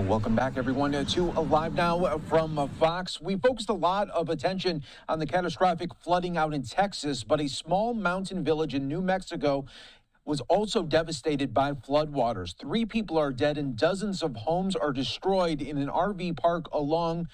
Welcome back, everyone, to Live Now from Fox. We focused a lot of attention on the catastrophic flooding out in Texas, but a small mountain village in New Mexico was also devastated by floodwaters. 3 people are dead and dozens of homes are destroyed in an RV park along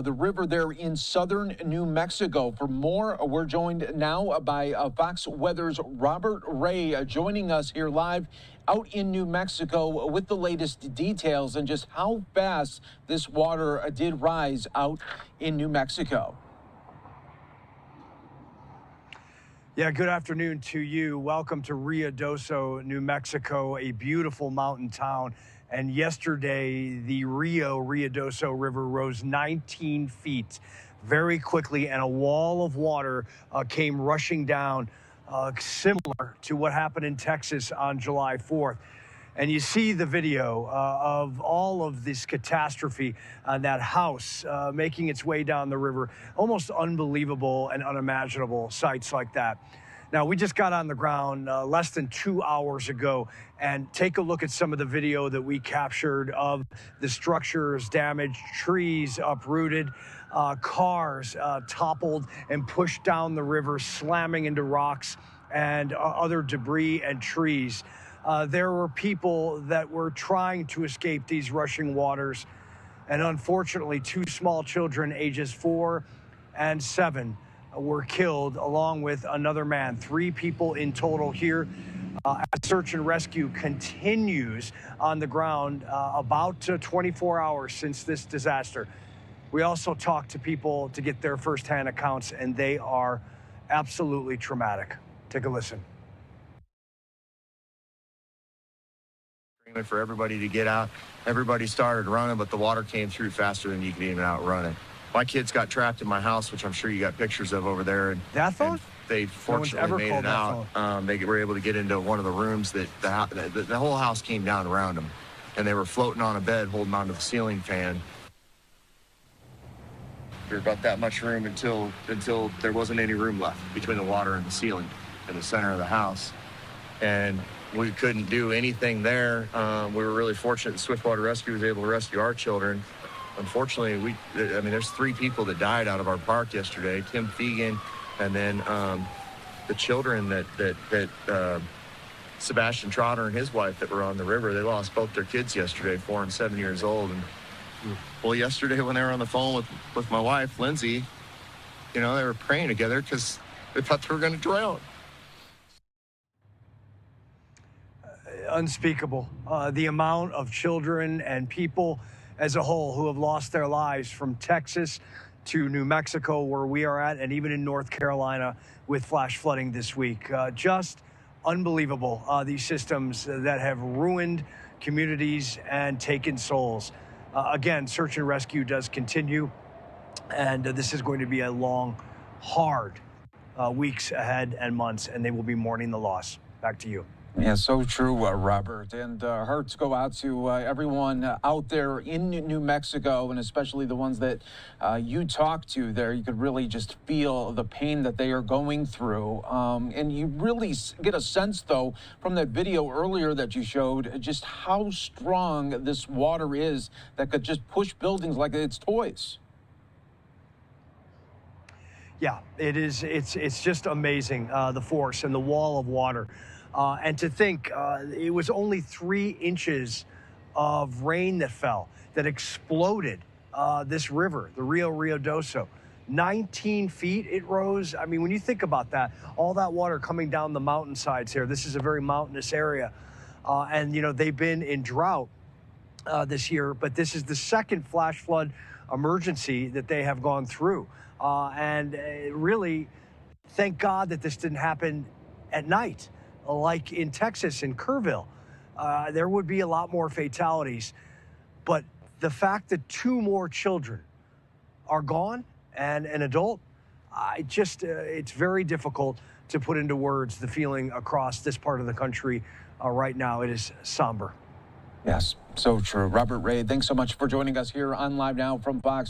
the river there in southern New Mexico. For more, we're joined now by Fox Weather's Robert Ray, joining us here live out in New Mexico with the latest details and just how fast this water did rise out in New Mexico. Yeah, good afternoon to you. Welcome to Rio Ruidoso, New Mexico, a beautiful mountain town. And yesterday, the Rio Ruidoso River rose 19 feet very quickly, and a wall of water came rushing down, similar to what happened in Texas on July 4th. And you see the video of all of this catastrophe on that house making its way down the river. Almost unbelievable and unimaginable sights like that. Now, we just got on the ground less than 2 hours ago, and take a look at some of the video that we captured of the structures damaged, trees uprooted, cars toppled and pushed down the river, slamming into rocks and other debris and trees. There were people that were trying to escape these rushing waters, and unfortunately, 2 small children, ages 4 and 7, were killed, along with another man. 3 people in total here. Search and rescue continues on the ground about 24 hours since this disaster. We also talked to people to get their firsthand accounts, and they are absolutely traumatic. Take a listen. For everybody to get out. Everybody started running, but the water came through faster than you could even outrun it. My kids got trapped in my house, which I'm sure you got pictures of over there. And that phone? And they fortunately made it out. They were able to get into one of the rooms that the whole house came down around them, and they were floating on a bed, holding onto the ceiling fan. There was about that much room until there wasn't any room left between the water and the ceiling in the center of the house, and we couldn't do anything there. We were really fortunate that Swiftwater Rescue was able to rescue our children. Unfortunately, there's 3 people that died out of our park yesterday. Tim Fegan, and then the children that Sebastian Trotter and his wife that were on the river. They lost both their kids yesterday, 4 and 7 years old. And well, yesterday when they were on the phone with my wife, Lindsay, they were praying together because they thought they were going to drown. Unspeakable. The amount of children and people as a whole who have lost their lives, from Texas to New Mexico, where we are at, and even in North Carolina with flash flooding this week. Just unbelievable, these systems that have ruined communities and taken souls. Again, search and rescue does continue, and this is going to be a long, hard weeks ahead and months, and they will be mourning the loss. Back to you. Yeah, so true, Robert. And hearts go out to everyone out there in New Mexico, and especially the ones that you talk to there. You could really just feel the pain that they are going through. And you really get a sense, though, from that video earlier that you showed, just how strong this water is that could just push buildings like it's toys. Yeah, it is. It's just amazing, the force and the wall of water. And to think it was only 3 inches of rain that fell that exploded this river, the Rio Ruidoso. 19 feet it rose. I mean, when you think about that, all that water coming down the mountainsides here, this is a very mountainous area. And, they've been in drought this year, but this is the 2nd flash flood emergency that they have gone through. And really, thank God that this didn't happen at night. Like in Texas, in Kerrville, there would be a lot more fatalities. But the fact that 2 more children are gone and an adult, it's very difficult to put into words the feeling across this part of the country right now. It is somber. Yes, so true. Robert Ray, thanks so much for joining us here on Live Now from Fox.